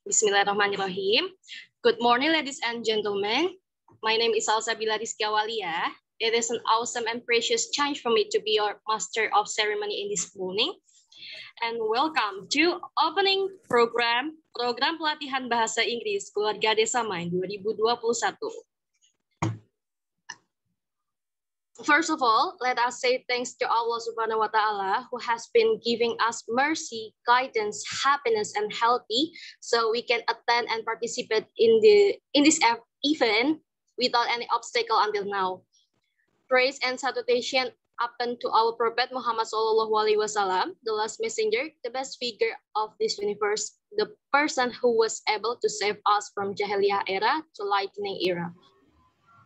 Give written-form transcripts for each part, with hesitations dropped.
Bismillahirrahmanirrahim. Good morning, ladies and gentlemen. My name is Salsabila Rizkiawalia. It is an awesome and precious chance for me to be your master of ceremony in this morning. And welcome to opening program Pelatihan Bahasa Inggris Keluarga Desa Main 2021. First of all, let us say thanks to Allah Subhanahu wa Ta'ala who has been giving us mercy, guidance, happiness, and healthy, so we can attend and participate in this event without any obstacle until now. Praise and salutation happen to our Prophet Muhammad Sallallahu Alaihi Wasallam, the last messenger, the best figure of this universe, the person who was able to save us from Jahiliyah era to lightning era.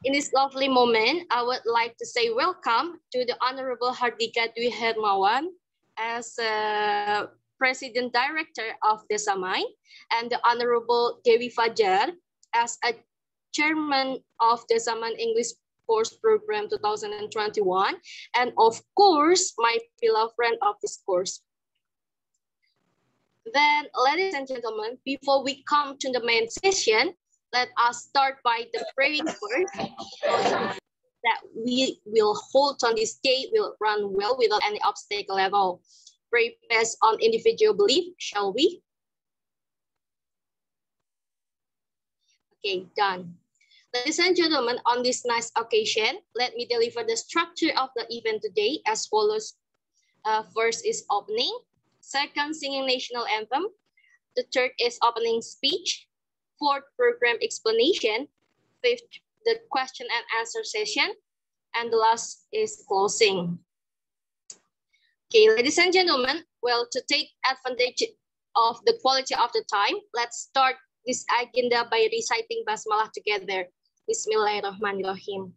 In this lovely moment, I would like to say welcome to the Honorable Hardika Dwi Hermawan as President Director of Desa Main, and the Honorable Dewi Fajar as a Chairman of Desa Main English Course Program 2021, and of course, my beloved friend of this course. Then, ladies and gentlemen, before we come to the main session, let us start by the praying first, that we will hold on this day will run well without any obstacle at all. Pray based on individual belief, shall we? Okay, done. Ladies and gentlemen, on this nice occasion, let me deliver the structure of the event today as follows. First is opening, second singing national anthem, the third is opening speech, fourth program explanation, fifth the question and answer session, and the last is closing. Okay, ladies and gentlemen, well, to take advantage of the quality of the time, let's start this agenda by reciting Basmalah together. Bismillahirrahmanirrahim.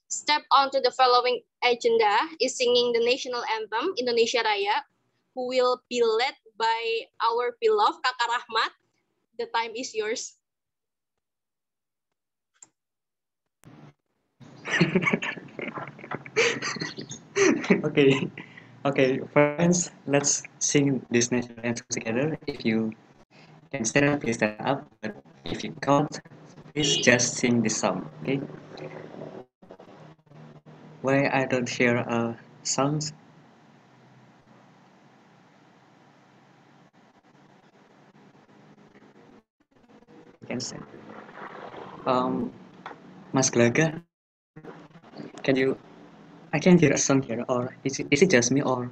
Step on to the following agenda is singing the national anthem Indonesia Raya, who will be led by our beloved Kakak Rahmat. The time is yours. Okay, friends, let's sing this national anthem together. If you can stand up, please stand up. But if you can't, please just sing this song, okay? Why I don't share songs? You can say. Mas Glaga, can you? I can hear a song here, or is it just me, or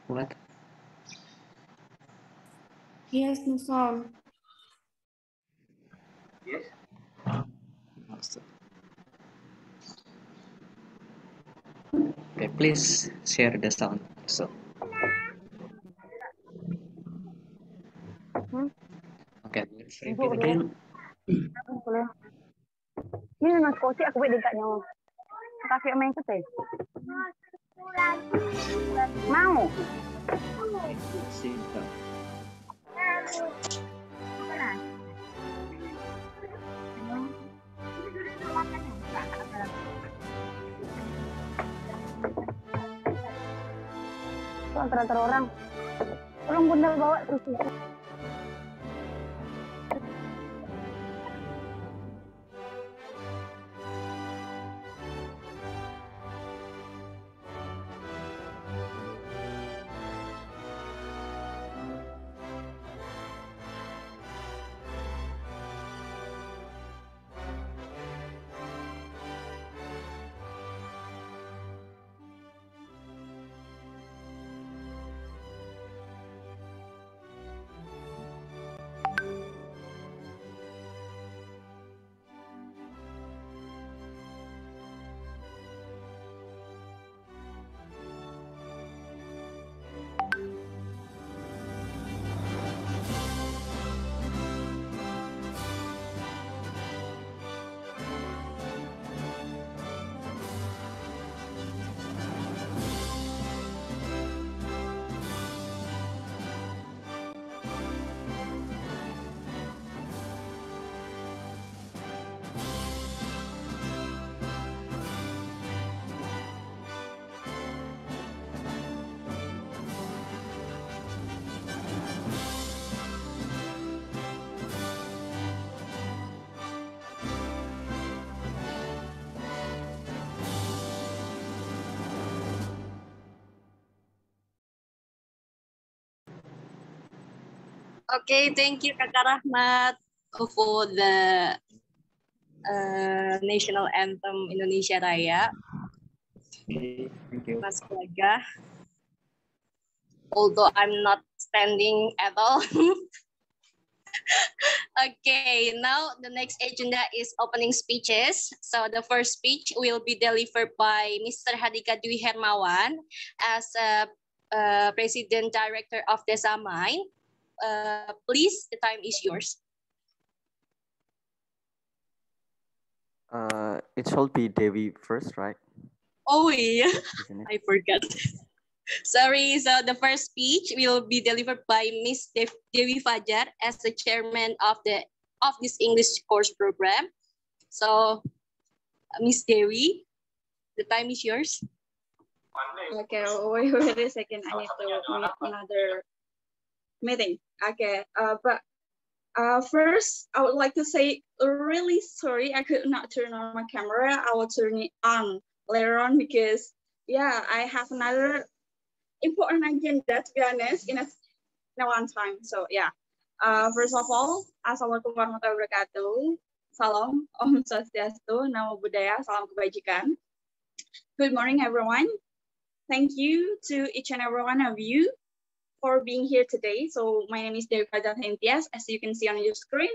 what? Yes, no song. Yes. Okay, please share the sound. So. Okay, let's repeat again. Ini memang koci aku buat dekatnya. Kakek main kete. Mau? Itu antara orang. Tolong bunda bawa terus. Okay, thank you Kakak Rahmat for the national anthem Indonesia Raya. Okay, thank you. Mas Gaga. Although I'm not standing at all. Okay, now the next agenda is opening speeches. So the first speech will be delivered by Mr. Handika Dwi Hermawan as President Director of Desamine. Please, the time is yours. It should be Dewi first, right? Oh yeah, Isn't it? I forgot. Sorry, so the first speech will be delivered by Miss Dewi Fajar as the chairman of this English course program. So, Miss Dewi, the time is yours. Okay, wait a second. I need to make another meeting. Okay, but first, I would like to say really sorry. I could not turn on my camera. I will turn it on later on because, yeah, I have another important agenda, to be honest, in a one time. So, yeah. First of all, Assalamualaikum warahmatullahi wabarakatuh. Salam, Om Swastiastu, Namo Buddhaya, Salam Kebajikan. Good morning, everyone. Thank you to each and every one of you for being here today. So my name is Dewi Fajar Hentias, as you can see on your screen,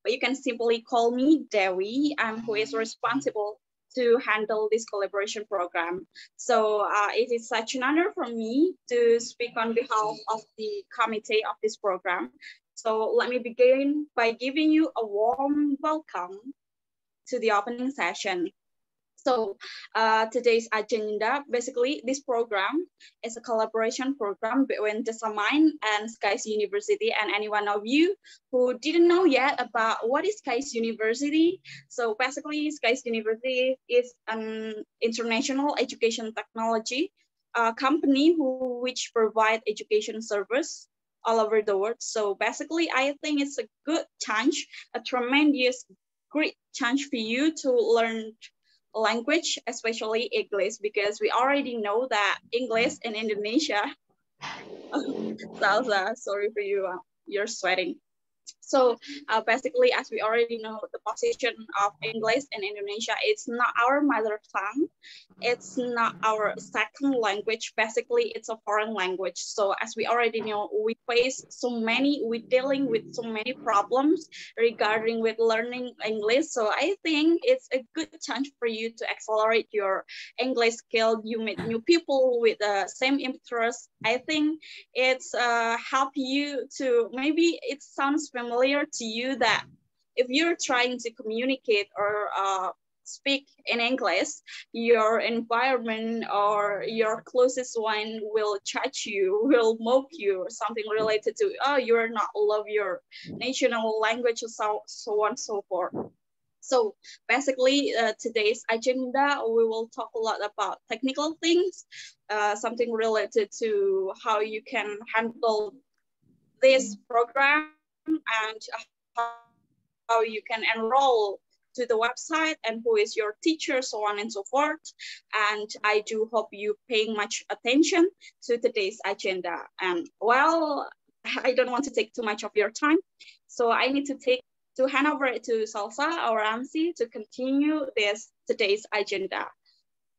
but you can simply call me Dewi. I'm who is responsible to handle this collaboration program. So it is such an honor for me to speak on behalf of the committee of this program. So let me begin by giving you a warm welcome to the opening session. So today's agenda, basically this program is a collaboration program between Desamine and SKAIS University, and any one of you who didn't know yet about what is SKAIS University. So basically SKAIS University is an international education technology company which provide education service all over the world. So basically I think it's a good chance, a tremendous great chance for you to learn language, especially English, because we already know that English in Indonesia, Salsa, sorry for you, you're sweating. So basically, as we already know, the position of English in Indonesia, it's not our mother tongue. It's not our second language. Basically, it's a foreign language. So as we already know, we're dealing with so many problems regarding with learning English. So I think it's a good chance for you to accelerate your English skill. You meet new people with the same interest. I think it's help you to, maybe it sounds familiar to you that if you're trying to communicate or speak in English, your environment or your closest one will judge you, will mock you, or something related to, oh, you're not love your national language, so on and so forth. So basically, today's agenda, we will talk a lot about technical things, something related to how you can handle this program and how you can enroll to the website and who is your teacher, so on and so forth. And I do hope you paying much attention to today's agenda. And well, I don't want to take too much of your time, so I need to hand over it to Salsa, our MC, to continue today's agenda.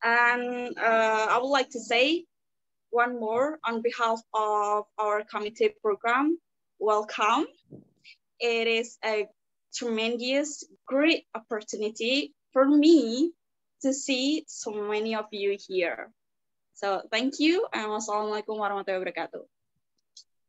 And I would like to say one more on behalf of our committee program, welcome. It is a tremendous, great opportunity for me to see so many of you here. So thank you, and wassalamualaikum warahmatullahi wabarakatuh.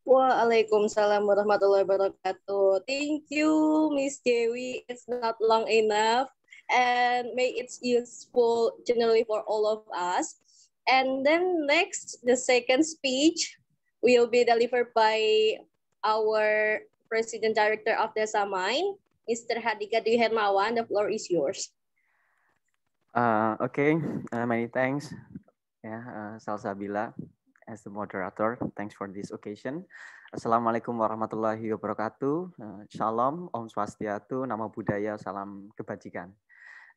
Waalaikumsalam warahmatullahi wabarakatuh. Thank you, Miss Dewi. It's not long enough, and may it's useful generally for all of us. And then next, the second speech will be delivered by our President Director of Desamine, Mr. Handika Dwi Hermawan. The floor is yours. Okay, many thanks, Salsabila, as the moderator. Thanks for this occasion. Assalamualaikum warahmatullahi wabarakatuh. Shalom, Om Swastiastu, Namo Buddhaya, Salam Kebajikan.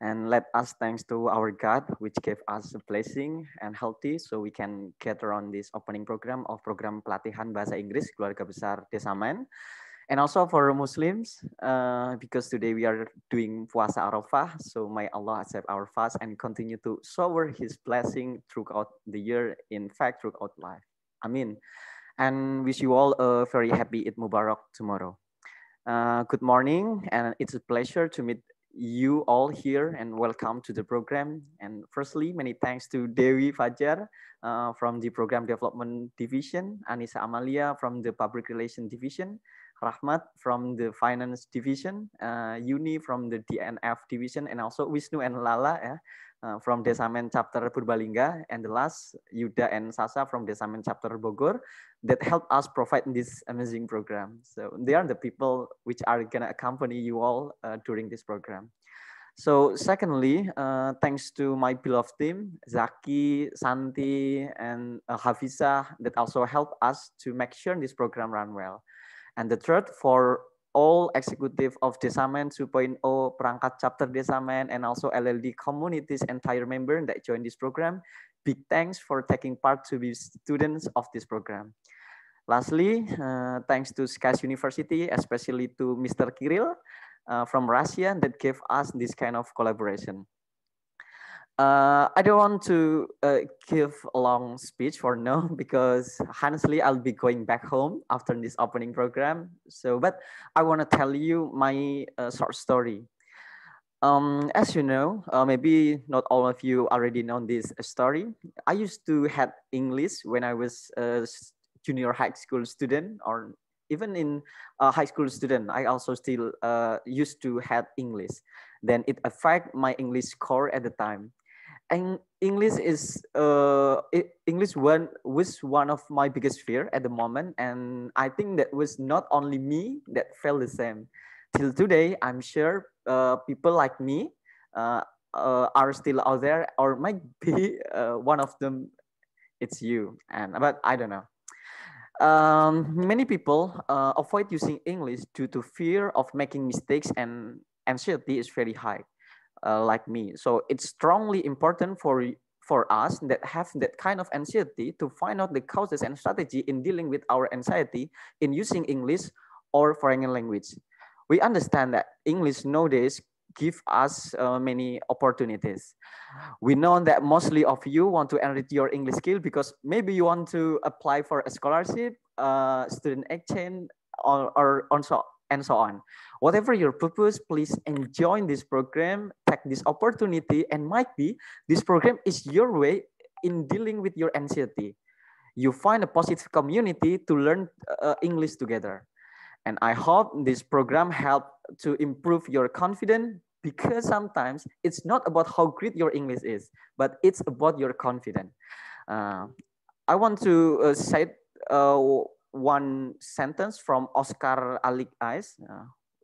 And let us thanks to our God, which gave us a blessing and healthy, so we can gather on this opening program of program pelatihan Bahasa Inggris Keluarga Besar Desamine. And also for Muslims, because today we are doing Puasa Arafah, so may Allah accept our fast and continue to shower His blessing throughout the year, in fact, throughout life. Amin. And wish you all a very happy Eid Mubarak tomorrow. Good morning, and it's a pleasure to meet you all here and welcome to the program. And firstly, many thanks to Dewi Fajar from the Program Development Division, Anissa Amalia from the Public Relations Division, Rahmat from the Finance Division, Yuni from the DNF Division, and also Wisnu and Lala from Desamen Chapter Purbalingga, and the last, Yuda and Sasa from Desamen Chapter Bogor, that help us provide this amazing program. So they are the people which are gonna accompany you all during this program. So secondly, thanks to my beloved team, Zaki, Santi, and Hafiza, that also help us to make sure this program run well. And the third, for all executive of Desamen 2.0, Perangkat Chapter Desamen, and also LLD communities entire member that join this program, big thanks for taking part to be students of this program. Lastly, thanks to SKAIS University, especially to Mr. Kirill from Russia that gave us this kind of collaboration. I don't want to give a long speech for now because honestly, I'll be going back home after this opening program. So, but I want to tell you my short story. As you know, maybe not all of you already know this story. I used to had English when I was a junior high school student, or even in a high school student. I also still used to have English. Then it affected my English score at the time. And English was one of my biggest fear at the moment, and I think that was not only me that felt the same. Till today, I'm sure people like me are still out there, or might be one of them. It's you, but I don't know. Many people avoid using English due to fear of making mistakes, and anxiety is very high. Like me. So it's strongly important for us that have that kind of anxiety to find out the causes and strategy in dealing with our anxiety in using English or foreign language. We understand that English nowadays give us many opportunities. We know that mostly of you want to enrich your English skill because maybe you want to apply for a scholarship, student exchange, or also and so on. Whatever your purpose, please enjoy this program, take this opportunity, and might be this program is your way in dealing with your anxiety. You find a positive community to learn English together. And I hope this program help to improve your confidence, because sometimes it's not about how great your English is, but it's about your confidence. I want to say one sentence from Oscar Alik-Ais.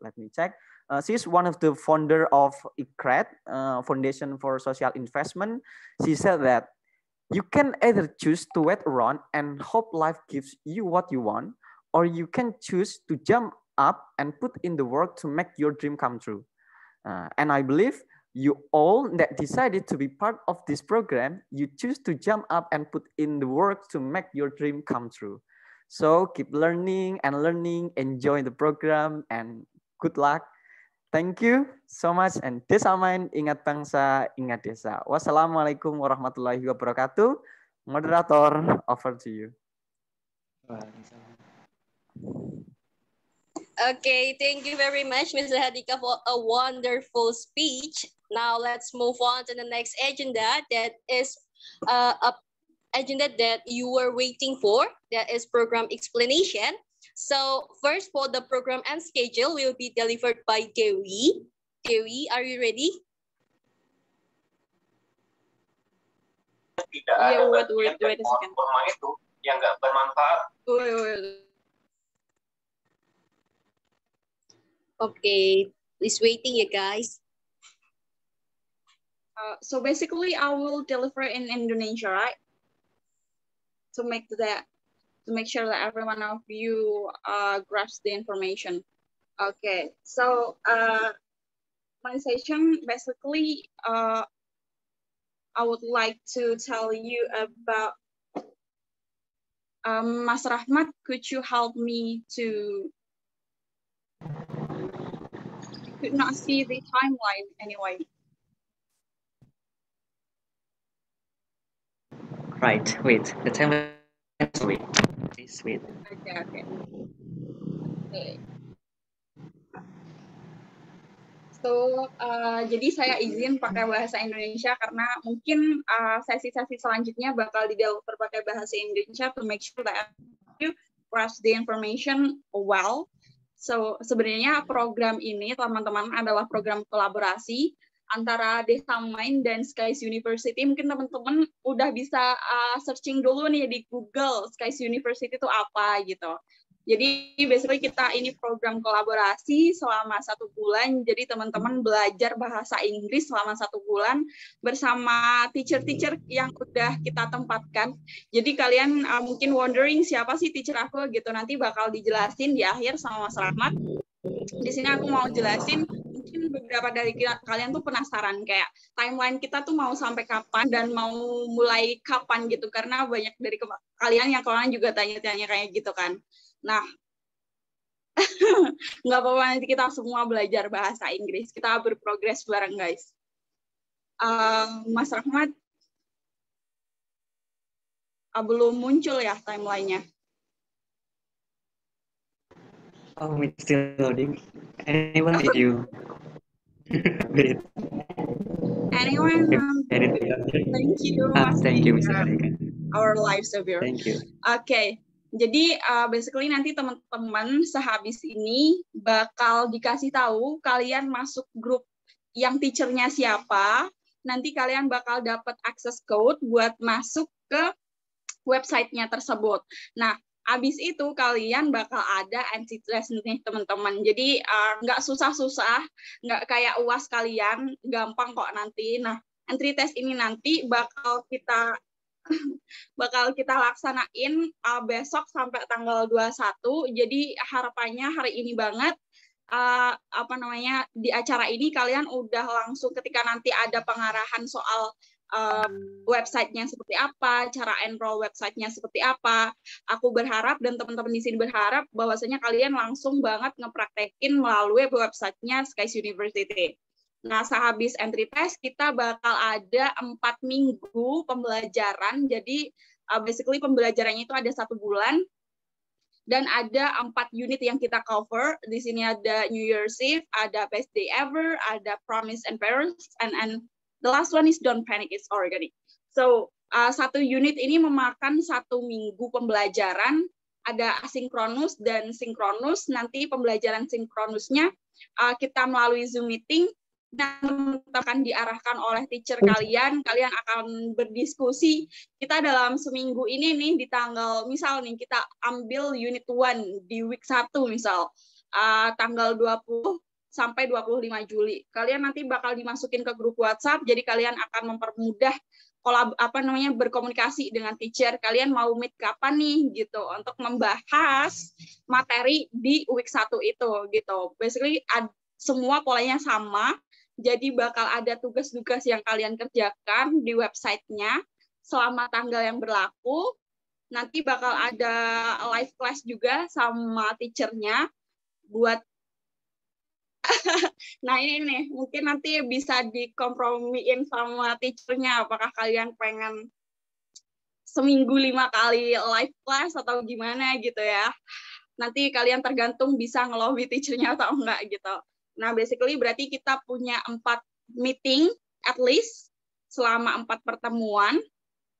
Let me check. She's one of the founder of ICRAD, Foundation for Social Investment. She said that you can either choose to wait around and hope life gives you what you want, or you can choose to jump up and put in the work to make your dream come true. And I believe you all that decided to be part of this program, you choose to jump up and put in the work to make your dream come true. So keep learning and learning, enjoy the program, and good luck. Thank you so much. And Desamen, ingat bangsa, ingat desa. Wassalamualaikum warahmatullahi wabarakatuh. Moderator, over to you. Okay, thank you very much, Mr. Hadika, for a wonderful speech. Now let's move on to the next agenda. That is a agenda that you were waiting for. That is program explanation. So first, for the program and schedule will be delivered by Dewi. Dewi, are you ready? Yeah, wait a second. Itu yang nggak bermanfaat. Okay, please waiting, you guys. So basically, I will deliver in Indonesia, right? To make sure that every one of you grasps the information. Okay, so my session basically, I would like to tell you about Mas Rahmat. Could you help me to Could not see the timeline anyway. Right, wait. The timeline. Wait. Please wait. Okay. So, jadi saya izin pakai bahasa Indonesia karena mungkin sesi-sesi selanjutnya bakal di-deliver pakai bahasa Indonesia to make sure that you grasp the information well. So, sebenarnya program ini, teman-teman, adalah program kolaborasi antara Desa Main dan Skies University. Mungkin teman-teman udah bisa searching dulu nih di Google, Skies University itu apa gitu. Jadi basically kita ini program kolaborasi selama 1 bulan. Jadi teman-teman belajar bahasa Inggris selama 1 bulan bersama teacher-teacher yang udah kita tempatkan. Jadi kalian mungkin wondering siapa sih teacher aku gitu. Nanti bakal dijelasin di akhir sama Mas Rahmat. Di sini aku mau jelasin, mungkin beberapa dari kalian tuh penasaran kayak timeline kita tuh mau sampai kapan dan mau mulai kapan gitu. Karena banyak dari kalian yang juga tanya-tanya kayak gitu kan. Nah, nggak apa-apa, nanti kita semua belajar bahasa Inggris. Kita berprogres bareng, guys. Mas Rahmat, belum muncul ya timeline-nya? Oh, it's still loading. Anyone, did you? Wait. Anyone? Thank you, Mas. Thank you, Mr. Alika. Our live savior. Thank you. Okay. Jadi basically nanti teman-teman sehabis ini bakal dikasih tahu kalian masuk grup yang teachernya siapa. Nanti kalian bakal dapat access code buat masuk ke websitenya tersebut. Nah, habis itu kalian bakal ada entry test nih teman-teman. Jadi nggak susah-susah, nggak kayak UAS kalian, gampang kok nanti. Nah, entry test ini nanti bakal kita laksanain besok sampai tanggal 21. Jadi harapannya hari ini banget di acara ini kalian udah langsung ketika nanti ada pengarahan soal websitenya seperti apa, cara enroll websitenya seperti apa. Aku berharap dan teman-teman di sini berharap bahwasanya kalian langsung banget ngepraktekin melalui websitenya Skies University. Nah, sehabis entry test, kita bakal ada 4 minggu pembelajaran. Jadi, basically pembelajarannya itu ada 1 bulan. Dan ada 4 unit yang kita cover. Di sini ada New Year's Eve, ada Best Day Ever, ada Promise and Parents, and the last one is Don't Panic, It's Organic. So, 1 unit ini memakan 1 minggu pembelajaran. Ada asinkronus dan sinkronus. Nanti pembelajaran sinkronusnya kita melalui Zoom meeting. Dan akan diarahkan oleh teacher kalian akan berdiskusi. Kita dalam seminggu ini nih di tanggal, misal nih kita ambil unit 1 di week 1 misal, tanggal 20 sampai 25 Juli. Kalian nanti bakal dimasukin ke grup WhatsApp, jadi kalian akan mempermudah berkomunikasi dengan teacher. Kalian mau meet kapan nih gitu untuk membahas materi di week 1 itu gitu. Basically semua polanya sama. Jadi bakal ada tugas-tugas yang kalian kerjakan di websitenya selama tanggal yang berlaku. Nanti bakal ada live class juga sama teachernya buat nah ini nih, mungkin nanti bisa dikompromiin sama teachernya. Apakah kalian pengen seminggu 5 kali live class atau gimana gitu ya. Nanti kalian tergantung bisa ngelobi teachernya atau enggak gitu. Nah, basically berarti kita punya 4 meeting at least selama 4 pertemuan.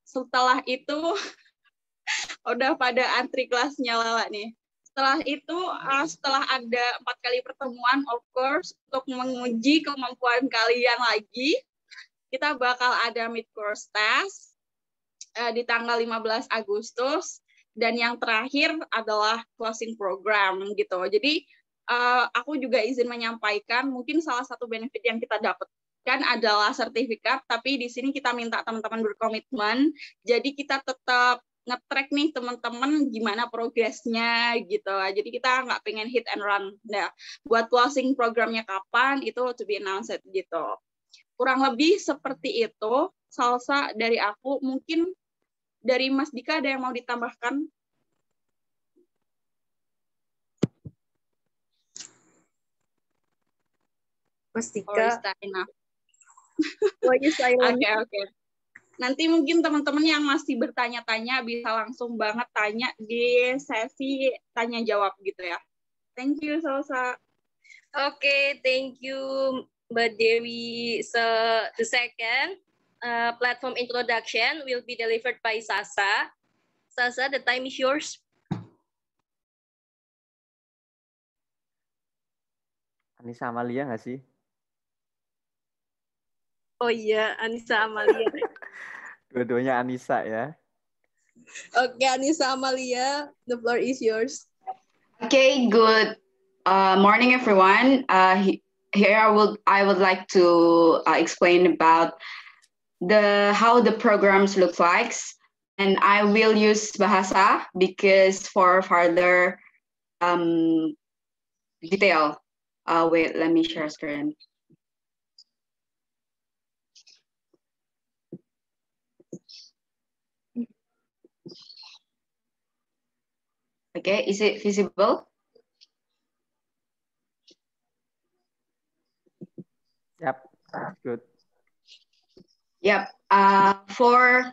Setelah itu udah pada antri kelasnya Lala nih. Setelah itu, setelah ada 4 kali pertemuan, of course, untuk menguji kemampuan kalian lagi, kita bakal ada mid-course test di tanggal 15 Agustus, dan yang terakhir adalah closing program gitu. Jadi, aku juga izin menyampaikan, mungkin salah satu benefit yang kita dapatkan adalah sertifikat, tapi di sini kita minta teman-teman berkomitmen, jadi kita tetap nge-track nih teman-teman gimana progresnya gitu. Jadi kita nggak pengen hit and run. Nah, buat closing programnya kapan, itu to be announced gitu. Kurang lebih seperti itu, Salsa dari aku. Mungkin dari Mas Dika ada yang mau ditambahkan? Or is Mastika, that enough? why you silent? Oke. Nanti mungkin teman-teman yang masih bertanya-tanya bisa langsung banget tanya di sesi tanya jawab gitu ya. Thank you, Salsa. Okay, thank you, Mbak Dewi. So the second platform introduction will be delivered by Sasa. Sasa, the time is yours. Anissa Amalia nggak sih? Oh iya, Anissa Amalia. Dua-duanya Anissa ya. Okay, Anissa Amalia, the floor is yours. Okay, good morning, everyone. Here I would like to explain about how the programs look like, and I will use Bahasa because for further detail. Wait, let me share screen. Okay, is it visible? Yep, good. Yep. For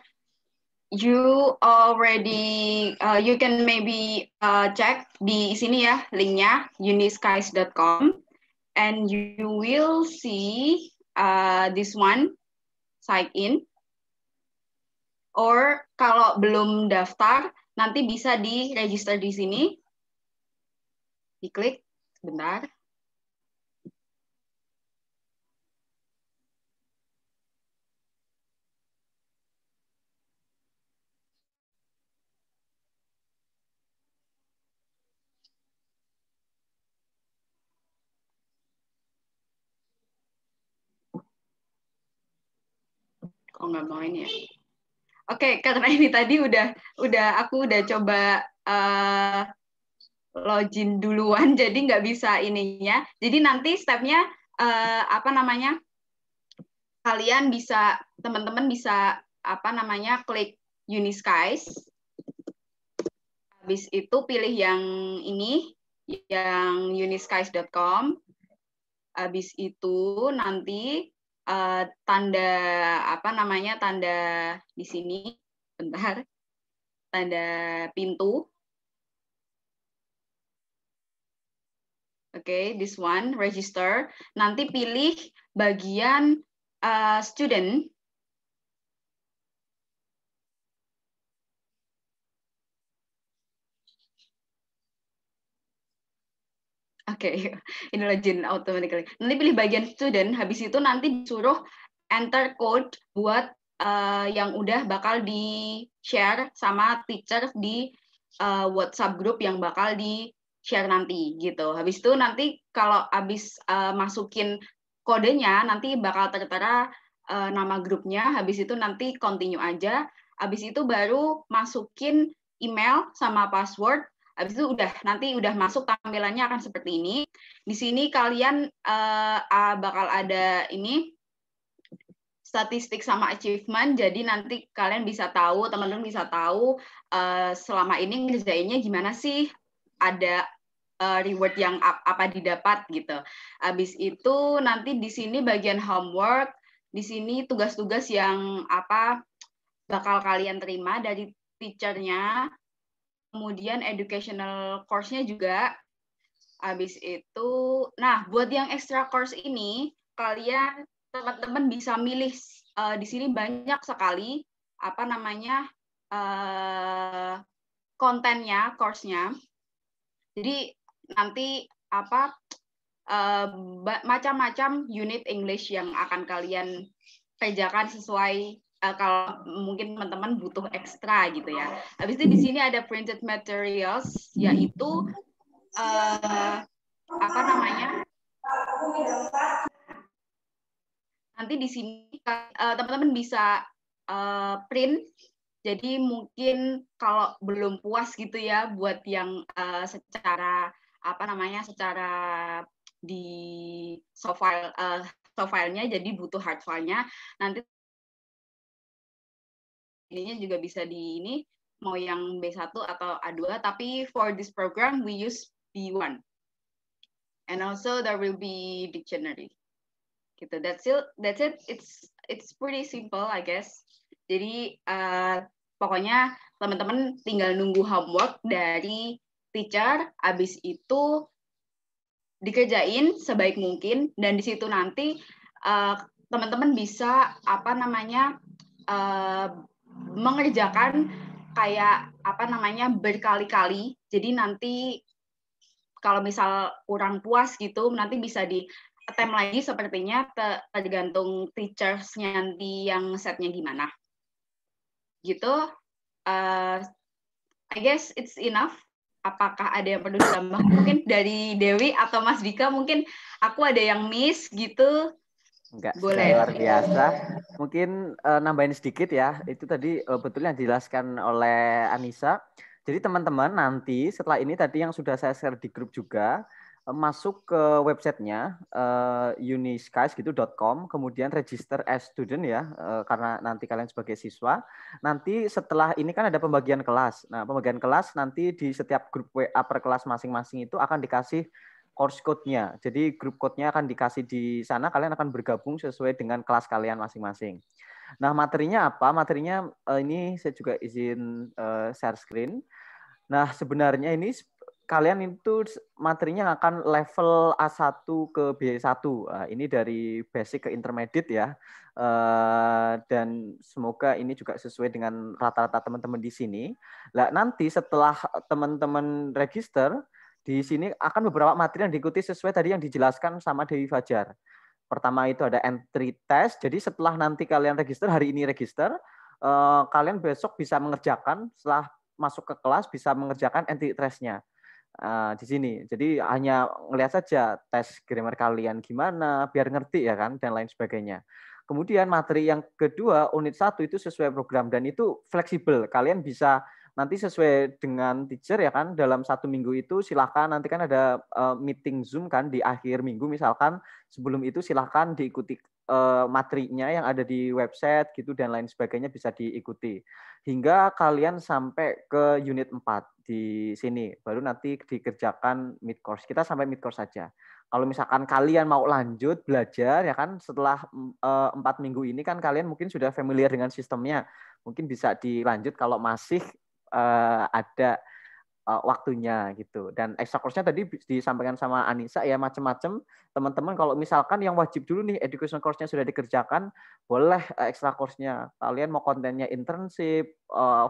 you already, you can maybe check di sini ya linknya uniskies.com, and you will see this one, sign in. Or kalau belum daftar, nanti bisa di register di sini. Diklik, sebentar. Kok nggak mau ini ya? Oke, karena ini tadi aku udah coba login duluan, jadi nggak bisa ininya. Jadi nanti stepnya kalian bisa, teman-teman bisa klik Uniskies. Habis itu pilih yang ini, yang uniskies.com. Habis itu nanti tanda di sini, bentar, tanda pintu. Oke, this one, register. Nanti pilih bagian student. Oke, ini login automatically. Nanti pilih bagian student, habis itu nanti disuruh enter code buat yang udah bakal di-share sama teacher di WhatsApp group yang bakal di-share nanti gitu. Habis itu nanti kalau habis masukin kodenya, nanti bakal tertera nama grupnya, habis itu nanti continue aja, habis itu baru masukin email sama password. Habis itu nanti udah masuk, tampilannya akan seperti ini. Di sini kalian bakal ada ini statistik sama achievement. Jadi nanti kalian bisa tahu, teman-teman bisa tahu selama ini ngerjainnya gimana sih, ada reward yang apa didapat gitu. Habis itu nanti di sini bagian homework, di sini tugas-tugas yang bakal kalian terima dari teacher-nya. Kemudian educational course-nya juga. Habis itu, nah buat yang extra course ini, kalian teman-teman bisa milih di sini banyak sekali kontennya, course-nya. Jadi nanti macam-macam unit English yang akan kalian kerjakan sesuai kalau mungkin teman-teman butuh ekstra gitu ya. Habis itu di sini ada printed materials, yaitu nanti di sini teman-teman bisa print. Jadi mungkin kalau belum puas gitu ya buat yang secara secara di soft file-nya, jadi butuh hard file-nya, nanti ininya juga bisa di ini, mau yang B1 atau A2, tapi for this program we use B1. And also there will be dictionary. Gitu. That's it. It's pretty simple, I guess. Jadi pokoknya teman-teman tinggal nunggu homework dari teacher, abis itu dikerjain sebaik mungkin, dan di situ nanti teman-teman bisa mengerjakan kayak berkali-kali. Jadi nanti kalau misal kurang puas gitu, nanti bisa di attempt lagi, sepertinya tergantung teachers-nya nanti yang setnya gimana. Gitu. I guess it's enough. Apakah ada yang perlu ditambah? Mungkin dari Dewi atau Mas Dika, mungkin aku ada yang miss gitu. Enggak, boleh. Luar biasa. Mungkin nambahin sedikit ya. Itu tadi betul yang dijelaskan oleh Anissa. Jadi teman-teman nanti setelah ini tadi yang sudah saya share di grup juga, masuk ke websitenya uniskies.com, kemudian register as student ya, karena nanti kalian sebagai siswa. Nanti setelah ini kan ada pembagian kelas. Nah, pembagian kelas nanti di setiap grup WA per kelas masing-masing itu akan dikasih course code-nya. Jadi grup code-nya akan dikasih di sana, kalian akan bergabung sesuai dengan kelas kalian masing-masing. Nah, materinya apa? Materinya ini saya juga izin share screen. Nah, sebenarnya ini kalian itu materinya akan level A1 ke B1. Ini dari basic ke intermediate ya. Dan semoga ini juga sesuai dengan rata-rata teman-teman di sini. Nah, nanti setelah teman-teman register, di sini akan beberapa materi yang diikuti sesuai tadi yang dijelaskan sama Dewi Fajar. Pertama itu ada entry test. Jadi setelah nanti kalian register, hari ini register, kalian besok bisa mengerjakan, setelah masuk ke kelas bisa mengerjakan entry test-nya. Di sini. Jadi hanya ngelihat saja tes grammar kalian gimana, biar ngerti ya kan, dan lain sebagainya. Kemudian materi yang kedua, unit 1 itu sesuai program, dan itu fleksibel. Kalian bisa nanti sesuai dengan teacher ya kan, dalam 1 minggu itu silahkan, nanti kan ada meeting Zoom kan di akhir minggu misalkan, sebelum itu silahkan diikuti materinya yang ada di website gitu dan lain sebagainya bisa diikuti. Hingga kalian sampai ke unit 4 di sini, baru nanti dikerjakan mid course. Kita sampai mid course saja. Kalau misalkan kalian mau lanjut belajar ya kan, setelah 4 minggu ini kan kalian mungkin sudah familiar dengan sistemnya, mungkin bisa dilanjut kalau masih ada waktunya gitu. Dan extra course-nya tadi disampaikan sama Anissa ya, macam-macam. Teman-teman kalau misalkan yang wajib dulu nih education course-nya sudah dikerjakan, boleh extra course-nya. Kalian mau kontennya internship,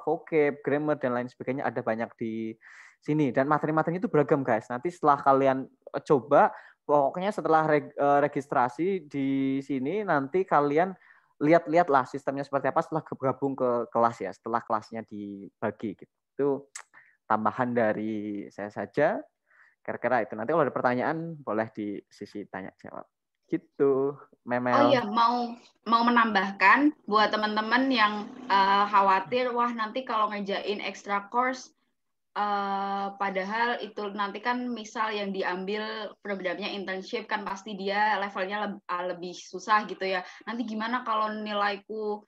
vocab, grammar dan lain sebagainya, ada banyak di sini. Dan materi-materinya itu beragam guys. Nanti setelah kalian coba, pokoknya setelah registrasi di sini nanti kalian lihat-lihatlah sistemnya seperti apa setelah bergabung ke kelas ya, setelah kelasnya dibagi gitu. Itu tambahan dari saya saja. Kira-kira itu. Nanti kalau ada pertanyaan boleh di sisi tanya jawab. Gitu, Memel. Oh iya, mau menambahkan buat teman-teman yang khawatir, wah nanti kalau ngerjain extra course, padahal itu nanti kan misal yang diambil programnya internship kan pasti dia levelnya lebih susah gitu ya. Nanti gimana kalau nilaiku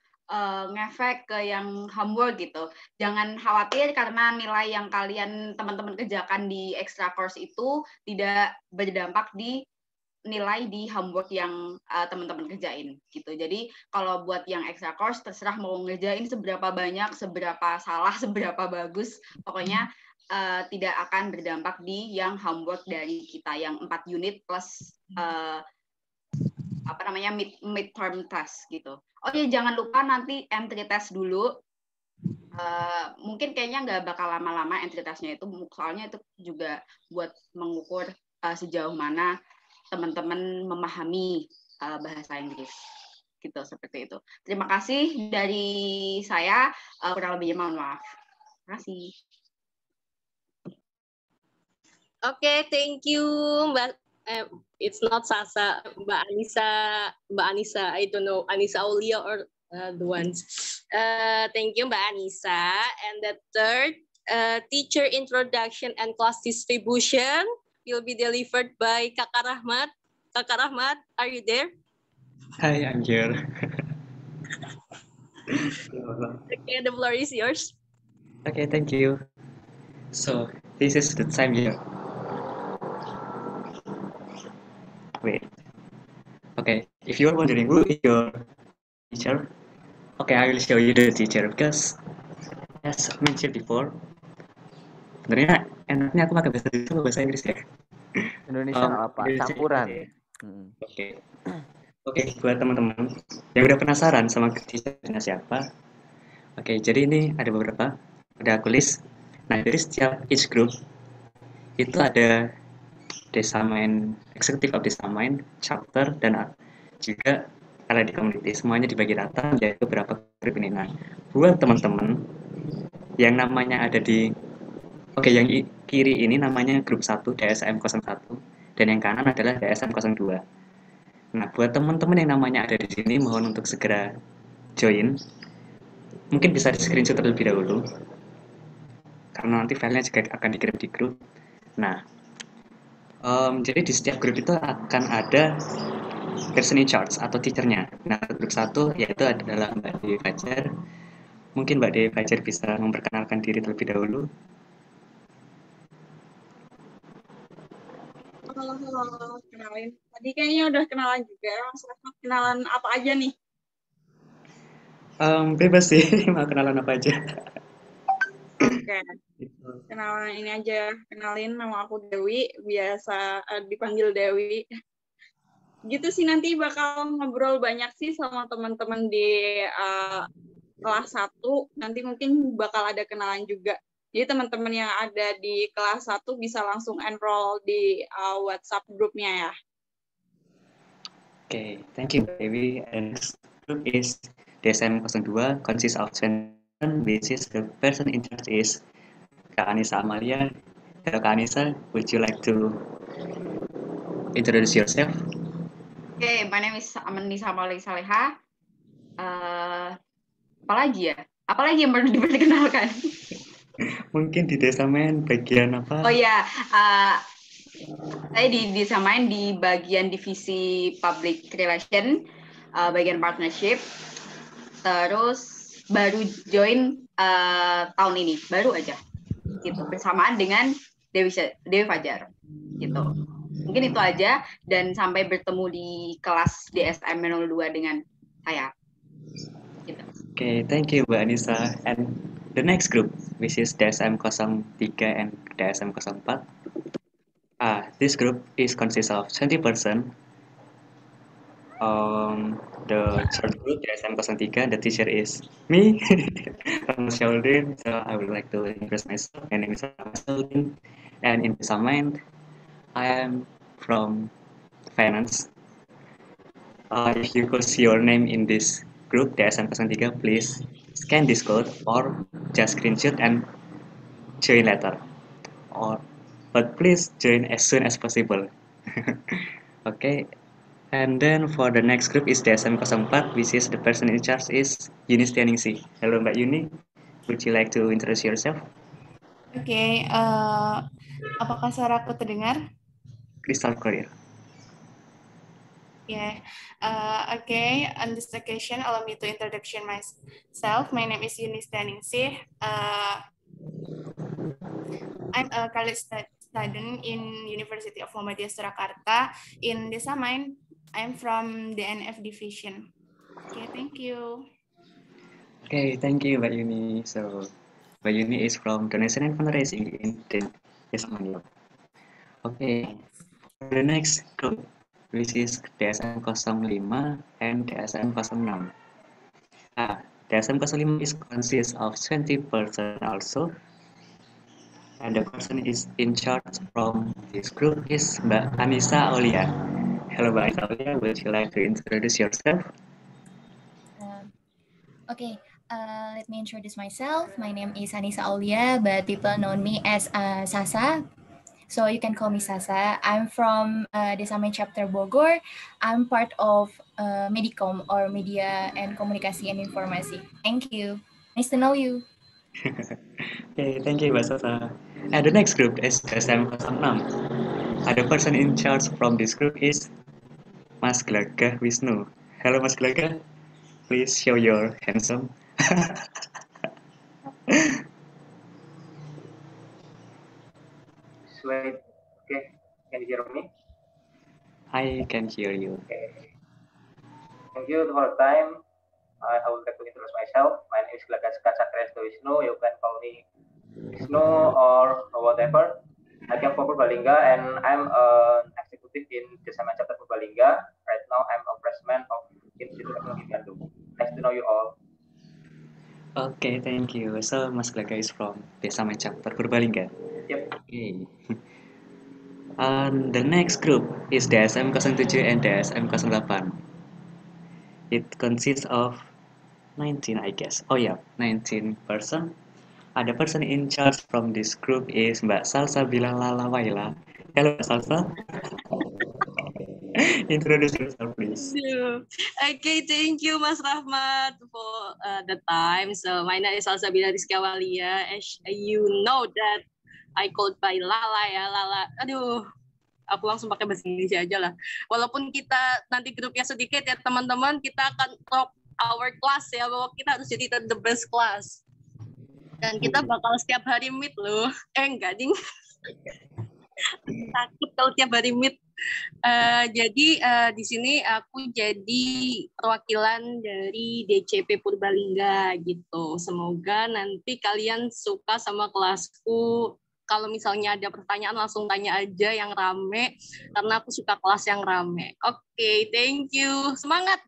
ngefek ke yang homework gitu. Jangan khawatir karena nilai yang kalian teman-teman kerjakan di extra course itu tidak berdampak di nilai di homework yang teman-teman kerjain gitu. Jadi kalau buat yang extra course terserah mau ngerjain seberapa banyak, seberapa salah, seberapa bagus, pokoknya tidak akan berdampak di yang homework dari kita yang 4 unit plus midterm test gitu. Oh ya, jangan lupa nanti entry test dulu. Mungkin kayaknya nggak bakal lama-lama entry testnya itu, soalnya itu juga buat mengukur sejauh mana teman-teman memahami bahasa Inggris. Gitu, seperti itu. Terima kasih dari saya, kurang lebihnya mohon maaf. Terima kasih. Oke, thank you Mbak. It's not Sasa, Mbak Anissa. I don't know, Anissa Aulia or the ones. Thank you, Mbak Anissa. And the third, teacher introduction and class distribution will be delivered by Kakak Rahmat. Kakak Rahmat, are you there? Hi, I'm here. Okay, the floor is yours. Okay, thank you. So this is the time here. Wait. Okay, If you are wondering who is your teacher, okay, I will show you the teacher because as mentioned before, sebenarnya enaknya aku pakai bahasa Indonesia atau bahasa Inggris ya? Indonesia nggak apa, Indonesia campuran. aja ya? Oke. Oke, buat teman-teman yang udah penasaran sama teachernya siapa, oke, jadi ini ada beberapa, ada aku list. Nah, dari setiap each group itu ada desain, executive of desain, chapter, dan juga di community. Semuanya dibagi rata menjadi beberapa grup ini. Nah, buat teman-teman yang namanya ada di, oke, yang kiri ini namanya grup 1 DSM 01 dan yang kanan adalah DSM 02. Nah, buat teman-teman yang namanya ada di sini, mohon untuk segera join. Mungkin bisa di screenshot terlebih dahulu, karena nanti filenya juga akan dikirim di grup. Nah, jadi di setiap grup itu akan ada person in charge atau teachernya. Nah, grup 1 yaitu adalah Mbak Dewi Fajar. Mungkin Mbak Dewi Fajar bisa memperkenalkan diri terlebih dahulu. Halo, kenalin. Tadi kayaknya udah kenalan juga. Kenalan apa aja nih? Bebas sih, mau kenalan apa aja. Oke, kenalan ini aja. Kenalin, nama aku Dewi, biasa dipanggil Dewi. Gitu sih, nanti bakal ngobrol banyak sih sama teman-teman di kelas 1. Nanti mungkin bakal ada kenalan juga. Jadi teman-teman yang ada di kelas 1 bisa langsung enroll di WhatsApp grupnya ya. Okay, thank you, Dewi. And next group is DSM 02, consists of 20, which is the person in charge is Kak Anissa Amalia. Hello, Kak Anissa, would you like to introduce yourself? Okay, my name is Anissa Amalia Saleha. Apalagi ya? Apalagi yang perlu diperkenalkan? Mungkin di Desamen bagian apa? Oh ya, saya di Desamen di bagian divisi Public Relation, bagian partnership. Terus baru join tahun ini, baru aja, gitu. Bersamaan dengan Dewi Fajar, gitu. Mungkin itu aja, dan sampai bertemu di kelas DSM 02 dengan saya. Gitu. Okay, thank you, Mbak Anissa. And the next group, which is DSM 03 and DSM 04. This group is consists of 20%. The third group, DSM 03, the teacher is me, Ramos Shaudin. So I would like to introduce myself. My name is Ramos Shaudin, and in some mind, I am from finance. If you could see your name in this group, DSM 03, please scan this code or just screenshot and join later. But please join as soon as possible. Okay. And then for the next group is DSM 04, which is the person in charge is Yuni Stianingsih. Hello, Mbak Yuni. Would you like to introduce yourself? Oke, apakah suaraku terdengar? Crystal clear. Yeah. Okay. On this occasion, allow me to introduce myself. My name is Yuni Stianingsih. I'm a college student in University of Muhammadiyah Surakarta. In Desamen, I'm from the NF division. Okay, thank you. Okay, thank you, Mbak Yuni. So, Mbak Yuni is from Donation and Fundraising in Desamen. Okay, for the next group, which is DSM 05 and DSM 06. DSM 05 is consists of 20% also. And the person is in charge from this group is Mbak Anissa Aulia. Hello, Mbak Anissa Aulia. Would you like to introduce yourself? Okay, let me introduce myself. My name is Anissa Aulia, but people know me as Sasa. So you can call me Sasa. I'm from Desamen Chapter Bogor. I'm part of Medicom or Media and Komunikasi and Informasi. Thank you. Nice to know you. Okay, thank you, Mbak Sasa. And the next group is DSM 06. The person in charge from this group is Mas Glagah Wisnu. Hello, Mas Glagah. Please show your handsome. Wait, okay. Can you hear me? I can hear you. Okay. Thank you for the time. I would like to introduce myself. My name is Glagaska Cakresto Wisnu. You can call me Wisnu or whatever. I came from Purbalingga and I'm an executive in Desa Chapter Purbalingga. Right now I'm a freshman of Institute Teknologi Bandung. Nice to know you all. Okay, thank you. So Mas Glaga is from Desa Chapter Purbalingga. Yep. Okay. The next group is DSM 07 and DSM 08. It consists of 19, I guess. Oh yeah, 19 person. The person in charge from this group is Mbak Salsabila Lalawaila. Hello, Mbak Salsa. Introduce yourself, please. Okay, thank you, Mas Rahmat, for the time. So my name is Salsabila Rizkawalia. As you know that I called by Lala ya, Lala. Aduh, aku langsung pakai bahasa Indonesia aja lah. Walaupun kita nanti grupnya sedikit ya teman-teman, kita akan top our class ya, bahwa kita harus jadi the best class. Dan kita bakal setiap hari meet loh. Enggak, ding. Takut kalau tiap hari meet. Jadi di sini aku jadi perwakilan dari DCP Purbalingga gitu. Semoga nanti kalian suka sama kelasku. Kalau misalnya ada pertanyaan langsung tanya aja yang rame, karena aku suka kelas yang rame. Oke, thank you. Semangat!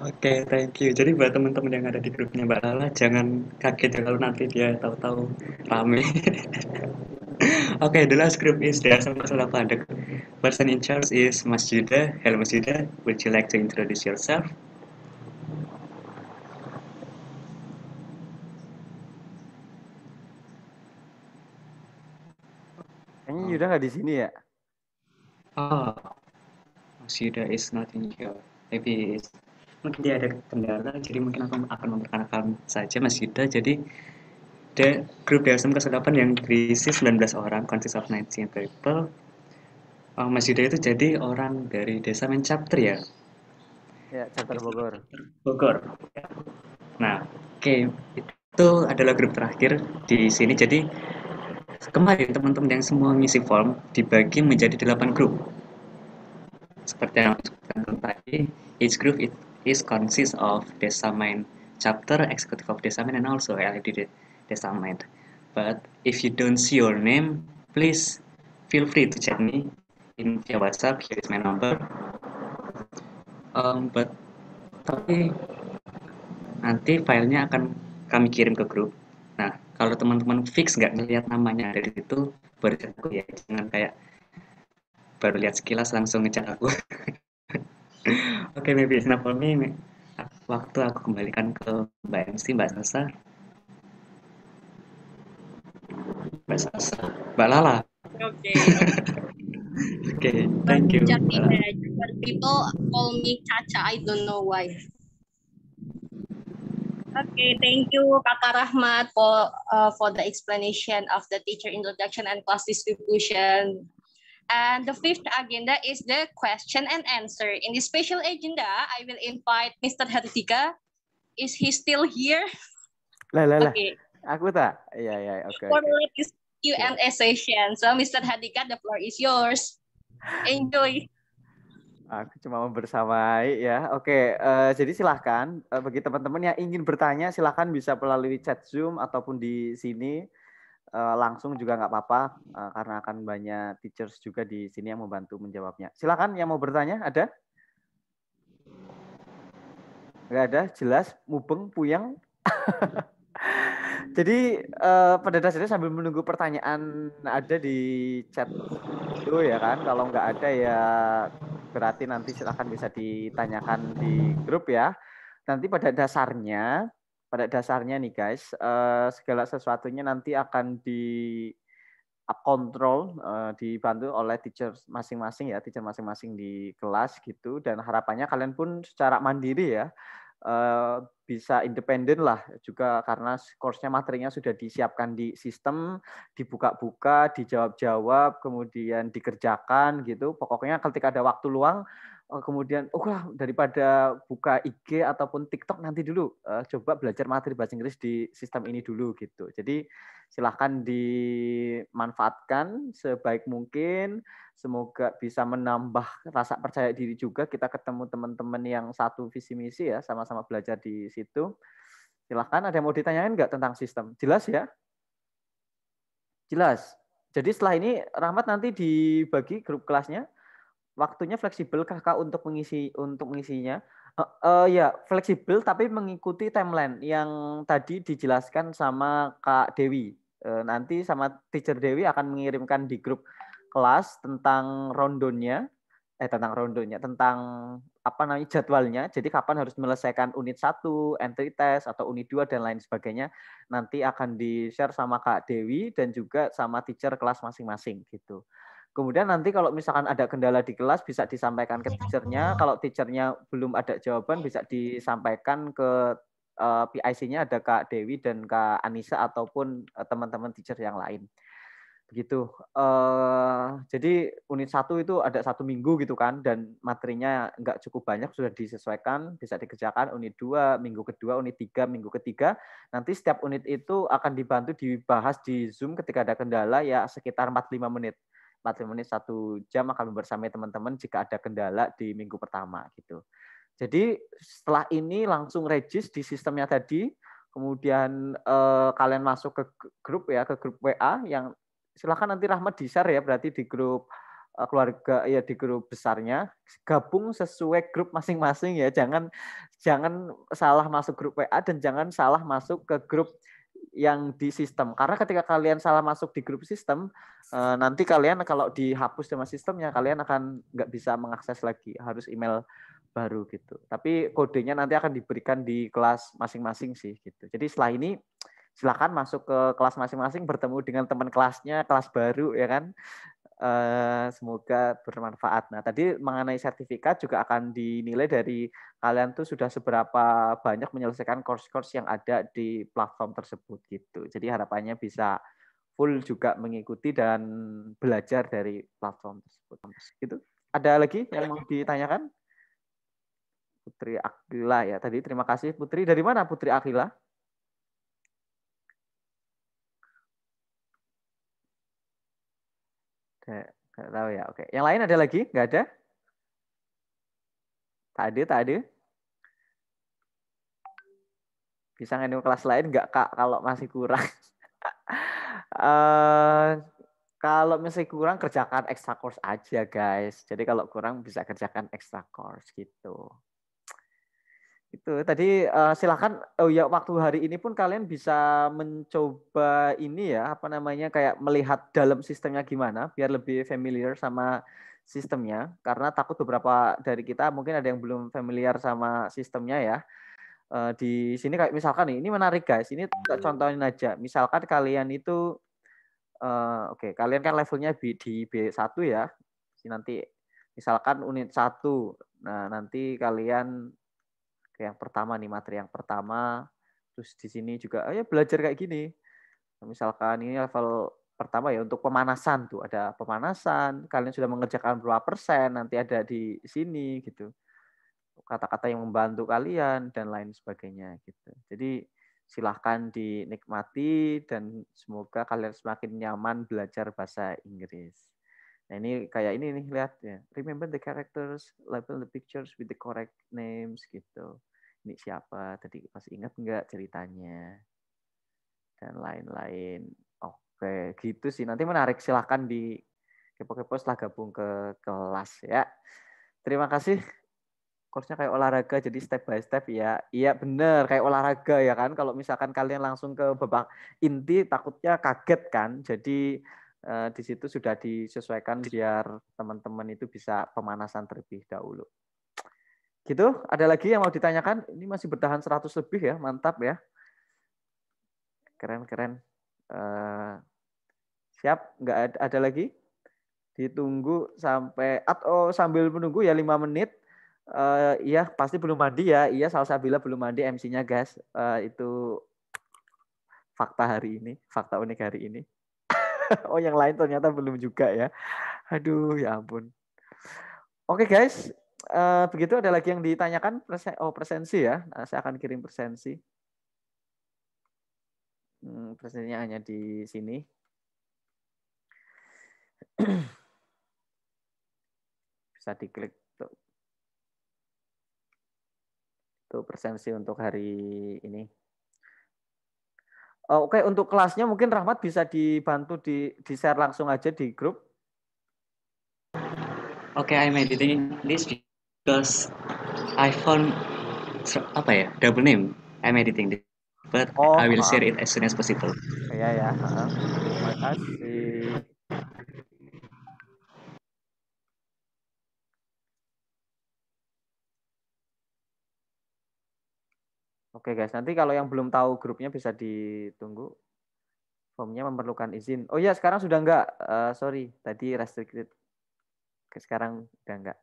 Oke, thank you. Jadi buat teman-teman yang ada di grupnya Mbak Lala, jangan kaget kalau nanti dia tahu-tahu rame. Okay, the last group is DSM 08. The person in charge is Mas Yuda. Hello, Mas Yuda. Would you like to introduce yourself? Kayaknya Yuda nggak di sini ya? Oh, Mas Yuda is not in here. Maybe mungkin dia ada kendala, jadi mungkin aku akan memperkenalkan saja Mas Yuda. Jadi the group DSM 08 yang berisi 19 orang, consists of 19 people. Mas Yuda itu jadi orang dari Desa Chapter ya? Ya, chapter Bogor. Bogor. Nah, oke, itu adalah grup terakhir di sini. Jadi kemarin teman-teman yang semua ngisi form dibagi menjadi 8 grup. Seperti yang disebutkan tadi, each group is consists of Desa Main Chapter, Executive of Desa Main, and also LID Desa Main. But if you don't see your name, please feel free to chat me in via WhatsApp. Here is my number. Tapi nanti filenya akan kami kirim ke grup. Nah, kalau teman-teman fix nggak ngelihat namanya ada di situ, baru chat aku ya. Jangan kayak baru lihat sekilas langsung ngechat aku. Oke, maybe it's enough for me. Waktu aku kembalikan ke Mbak MC, Mbak Sasa. Mbak Sasa. Mbak Lala. Oke. Okay, thank you. People call me Caca, I don't know why. Okay, thank you Kakak Rahmat for the explanation of the teacher introduction and class distribution. And the fifth agenda is the question and answer. In this special agenda, I will invite Mr. Hardika. Is he still here? Lah. Okay. Aku tak? Iya, oke. For this Q&A session. So, Mr. Hardika, the floor is yours. Enjoy. Aku cuma membersamai ya. Oke, jadi silahkan bagi teman-teman yang ingin bertanya silahkan bisa melalui chat Zoom ataupun di sini langsung juga nggak apa-apa karena akan banyak teachers juga di sini yang membantu menjawabnya. Silahkan yang mau bertanya ada? Nggak ada, jelas, mubeng, puyeng. Jadi pada dasarnya sambil menunggu pertanyaan ada di chat itu ya kan. Kalau nggak ada ya berarti nanti silahkan bisa ditanyakan di grup ya. Nanti pada dasarnya nih guys, segala sesuatunya nanti akan kontrol, dibantu oleh teacher masing-masing ya, teacher masing-masing di kelas gitu. Dan harapannya kalian pun secara mandiri ya, bisa independen lah juga karena course-nya materinya sudah disiapkan di sistem, dibuka-buka, dijawab-jawab, kemudian dikerjakan gitu. Pokoknya ketika ada waktu luang, Kemudian, daripada buka IG ataupun TikTok nanti dulu, coba belajar materi bahasa Inggris di sistem ini dulu gitu. Jadi silahkan dimanfaatkan sebaik mungkin. Semoga bisa menambah rasa percaya diri juga. Kita ketemu teman-teman yang satu visi misi ya, sama-sama belajar di situ. Silahkan, ada yang mau ditanyain nggak tentang sistem? Jelas ya? Jelas. Jadi setelah ini Rahmat nanti dibagi grup kelasnya. Waktunya fleksibel kakak untuk mengisinya. Ya fleksibel tapi mengikuti timeline yang tadi dijelaskan sama Kak Dewi. Nanti sama Teacher Dewi akan mengirimkan di grup kelas tentang tentang apa namanya jadwalnya. Jadi kapan harus menyelesaikan unit 1, entry test atau unit 2 dan lain sebagainya. Nanti akan di-share sama Kak Dewi dan juga sama teacher kelas masing-masing gitu. Kemudian nanti kalau misalkan ada kendala di kelas bisa disampaikan ke teachernya. Kalau teachernya belum ada jawaban bisa disampaikan ke PIC-nya, ada Kak Dewi dan Kak Anissa ataupun teman-teman teacher yang lain. Begitu. Jadi unit 1 itu ada 1 minggu gitu kan, dan materinya nggak cukup banyak, sudah disesuaikan, bisa dikerjakan unit 2, minggu kedua, unit 3, minggu ketiga. Nanti setiap unit itu akan dibantu dibahas di Zoom ketika ada kendala ya sekitar 45 menit. 45 menit 1 jam akan bersama teman-teman jika ada kendala di minggu pertama gitu. Jadi setelah ini langsung regis di sistemnya tadi, kemudian kalian masuk ke grup ya, ke grup WA yang silakan nanti Rahmat di-share ya, berarti di grup keluarga ya, di grup besarnya, gabung sesuai grup masing-masing ya, jangan salah masuk grup WA dan jangan salah masuk ke grup yang di sistem. Karena ketika kalian salah masuk di grup sistem, nanti kalian kalau dihapus sama sistemnya, kalian akan nggak bisa mengakses lagi, harus email baru gitu. Tapi kodenya nanti akan diberikan di kelas masing-masing sih gitu. Jadi setelah ini silakan masuk ke kelas masing-masing, bertemu dengan teman kelasnya, kelas baru ya kan. Semoga bermanfaat. Nah, tadi mengenai sertifikat juga akan dinilai dari kalian tuh sudah seberapa banyak menyelesaikan course-course yang ada di platform tersebut gitu. Jadi harapannya bisa full juga mengikuti dan belajar dari platform tersebut. Gitu. Ada lagi yang mau ditanyakan? Putri Akila ya. Tadi terima kasih Putri. Dari mana Putri Akila? Nggak tahu ya. Oke. Yang lain ada lagi? Nggak ada? Tak ada. Bisa nganu kelas lain nggak Kak kalau masih kurang? Kalau masih kurang kerjakan extra course aja guys. Jadi kalau kurang bisa kerjakan extra course gitu. Itu tadi silakan. Oh ya, waktu hari ini pun kalian bisa mencoba ini ya, apa namanya, kayak melihat dalam sistemnya gimana biar lebih familiar sama sistemnya, karena takut beberapa dari kita mungkin ada yang belum familiar sama sistemnya ya. Di sini kayak misalkan nih, ini menarik guys, ini contohin aja. Misalkan kalian itu oke, kalian kan levelnya di B1 ya. Nanti misalkan unit 1. Nah, nanti kalian yang pertama nih, materi yang pertama, terus di sini juga ya belajar kayak gini. Misalkan ini level pertama ya, untuk pemanasan tuh ada pemanasan, kalian sudah mengerjakan berapa persen, nanti ada di sini gitu. Kata-kata yang membantu kalian dan lain sebagainya gitu. Jadi silahkan dinikmati dan semoga kalian semakin nyaman belajar bahasa Inggris. Nah, ini kayak ini nih, lihat ya. Remember the characters, label the pictures with the correct names gitu. Ini siapa tadi, masih ingat nggak ceritanya dan lain-lain. Oke, gitu sih. Nanti menarik, silahkan di kepo-kepo setelah gabung ke kelas ya. Terima kasih. Course-nya kayak olahraga, jadi step by step ya. Iya bener, kayak olahraga ya kan. Kalau misalkan kalian langsung ke babak inti, takutnya kaget kan. Jadi di situ sudah disesuaikan biar teman-teman itu bisa pemanasan terlebih dahulu. Gitu, ada lagi yang mau ditanyakan? Ini masih bertahan 100 lebih ya, mantap ya. Keren. Siap, nggak ada lagi? Ditunggu sampai, atau sambil menunggu ya 5 menit. Iya, pasti belum mandi ya. Iya, Salsabila belum mandi MC-nya guys. Itu fakta hari ini, fakta unik hari ini. Oh, yang lain ternyata belum juga ya. Aduh, ya ampun. Oke guys, begitu ada lagi yang ditanyakan? Presensi ya. Nah, saya akan kirim presensi. Presensinya hanya di sini. Bisa diklik tuh presensi untuk hari ini. Oke, untuk kelasnya mungkin Rahmat bisa dibantu di share langsung aja di grup. Okay, I'm editing this because I found double name. I'm editing this, but I will share it as soon as possible. Ya. Terima kasih. Oke guys, nanti kalau yang belum tahu grupnya bisa ditunggu. Formnya memerlukan izin. Oh ya, sekarang sudah enggak. Sorry, tadi restricted. Sekarang udah enggak.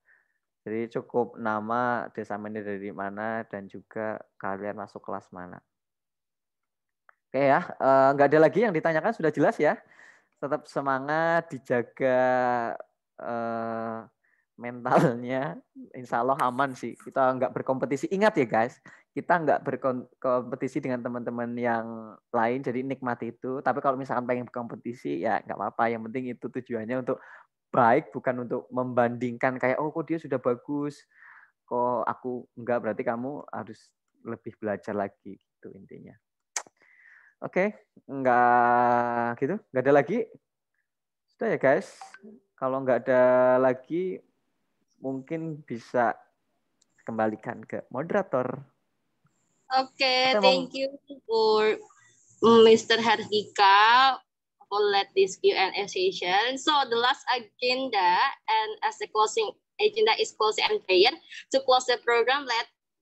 Jadi cukup nama, desamennya dari mana, dan juga kalian masuk kelas mana. Oke ya, enggak ada lagi yang ditanyakan, sudah jelas ya. Tetap semangat, dijaga mentalnya, insya Allah aman sih. Kita nggak berkompetisi. Ingat ya guys, kita nggak berkompetisi dengan teman-teman yang lain, jadi nikmati itu. Tapi kalau misalkan pengen berkompetisi, ya nggak apa-apa. Yang penting itu tujuannya untuk baik, bukan untuk membandingkan kayak, oh kok dia sudah bagus, kok aku enggak, berarti kamu harus lebih belajar lagi, gitu intinya. Oke, nggak gitu, nggak ada lagi. Sudah ya guys, kalau nggak ada lagi, mungkin bisa kembalikan ke moderator. Okay, thank you for Mr. Hardika for this Q&A session. So the last agenda and as the closing agenda is closing and prayer. To close the program,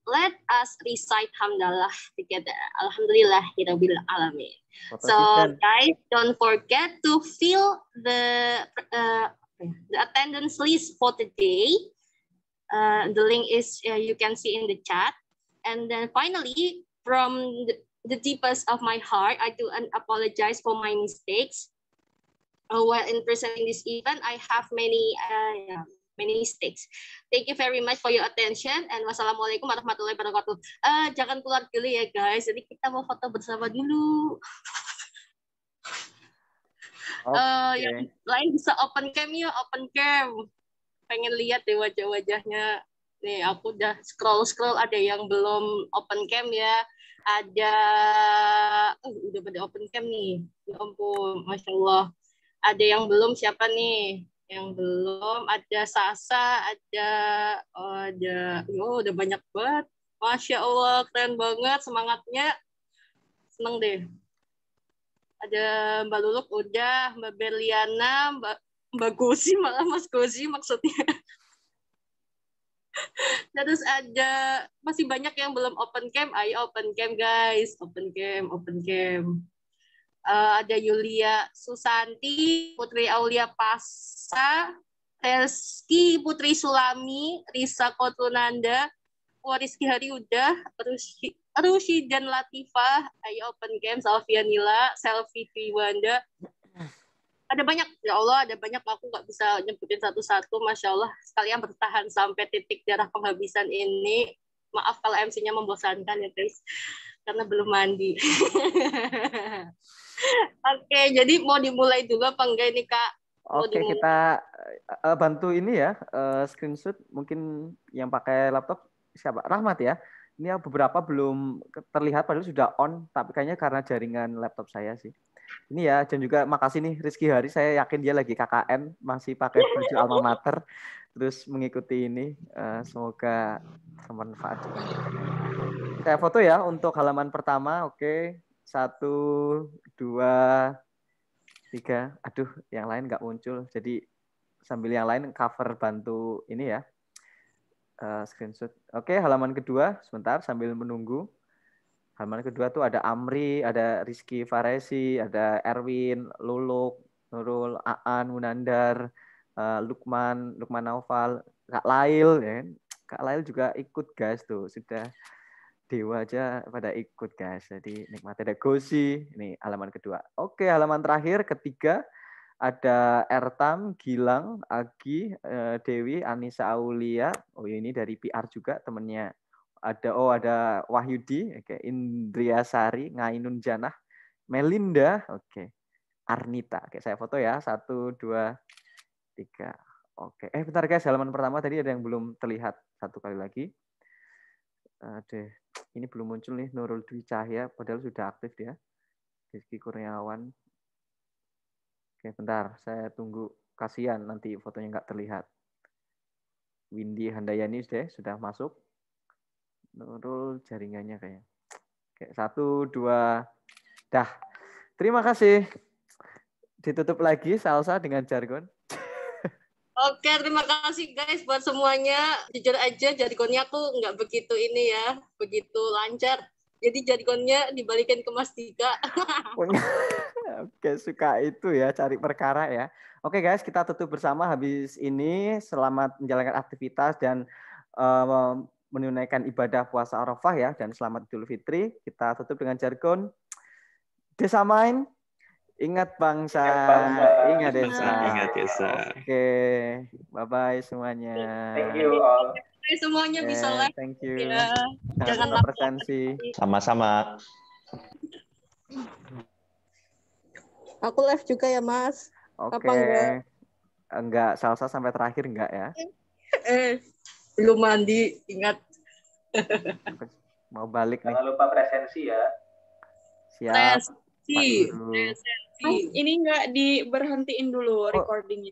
let us recite Hamdalah together. Alhamdulillahirabbil alamin. So guys, don't forget to fill the attendance list for today. The link is you can see in the chat. And then finally, from the deepest of my heart, I do apologize for my mistakes. While in presenting this event, I have many mistakes. Thank you very much for your attention. And wassalamualaikum warahmatullahi wabarakatuh. Jangan keluar dulu ya guys. Jadi kita mau foto bersama dulu. Yang lain bisa open cam ya, open cam. Pengen lihat deh wajah-wajahnya. Nih, aku udah scroll, ada yang belum open cam ya. Ada, udah pada open cam nih. Ya ampun, Masya Allah. Ada yang belum, siapa nih? Yang belum, ada Sasa, udah banyak banget. Masya Allah, keren banget semangatnya. Seneng deh. Ada Mbak Luluk udah, Mbak Berliana, Mbak Gosi, malah Mas Gosi maksudnya. Terus ada masih banyak yang belum open cam. Ayo open cam guys, open cam. Ada Yulia Susanti, Putri Aulia Pasa, Reski Putri Sulami, Risa Kotunanda, Rizky Hari udah, Rushi dan Latifah. Ayo open cam. Salvia Nila, Selfie Triwanda. Ada banyak, ya Allah, ada banyak. Aku nggak bisa nyebutin satu-satu. Masya Allah, sekalian bertahan sampai titik darah penghabisan ini. Maaf kalau MC-nya membosankan ya guys, karena belum mandi. Oke, jadi mau dimulai dulu apa enggak ini Kak? Oke, kita bantu ini ya, screenshot. Mungkin yang pakai laptop siapa? Rahmat ya. Ini beberapa belum terlihat, padahal sudah on, tapi kayaknya karena jaringan laptop saya sih. Ini ya, dan juga makasih nih Rizky Hari, saya yakin dia lagi KKN, masih pakai baju alma mater, terus mengikuti ini. Semoga bermanfaat. Saya foto ya untuk halaman pertama, oke. 1, 2, 3. Aduh, yang lain nggak muncul, jadi sambil yang lain cover bantu ini ya. Screenshot. Oke, halaman kedua, sebentar sambil menunggu. Halaman kedua tuh ada Amri, ada Rizky Faresi, ada Erwin, Luluk, Nurul, Aan, Munandar, Lukman Naufal, Kak Lail, ya. Kak Lail juga ikut guys tuh, sudah dewa aja pada ikut guys. Jadi nikmati. Ada Gosi, ini halaman kedua. Oke, halaman terakhir ketiga Ada Ertam, Gilang, Agi, Dewi, Anissa Aulia. Oh ini dari PR juga temennya. Ada Wahyudi, oke. Indriasari, Ngainun Janah, Melinda, oke. Arnita, oke. Saya foto ya. 1, 2, 3. Oke. Bentar guys, halaman pertama tadi ada yang belum terlihat. Satu kali lagi. Ini belum muncul nih Nurul Dwi Cahya, padahal sudah aktif dia. Rizky Kurniawan. Oke, bentar, saya tunggu. Kasihan nanti fotonya nggak terlihat. Windy Handayani sudah masuk. Nurul jaringannya kayaknya. Oke, 1, 2, dah. Terima kasih. Ditutup lagi Salsa dengan jargon. Oke, terima kasih guys buat semuanya. Jujur aja jargonnya aku nggak begitu ini ya, begitu lancar. Jadi jargonnya dibalikin ke Mas Dika. Oke, suka itu ya, cari perkara ya. Oke guys, kita tutup bersama habis ini. Selamat menjalankan aktivitas dan menunaikan ibadah puasa Arafah ya, dan selamat Idul Fitri. Kita tutup dengan jargon Desa Main. Ingat bangsa, ingat desa. Ingat desa. Oke, bye-bye semuanya. Thank you all. Semuanya bisa live. Thank you. Ya. Jangan Jangan lupa presensi. Sama-sama. Aku live juga ya, Mas. Oke. Apa Enggak, Salsa sampai terakhir enggak ya? Belum mandi, ingat. Mau balik nih. Jangan lupa presensi ya. Siap. Mas, ini nggak diberhentiin dulu recordingnya.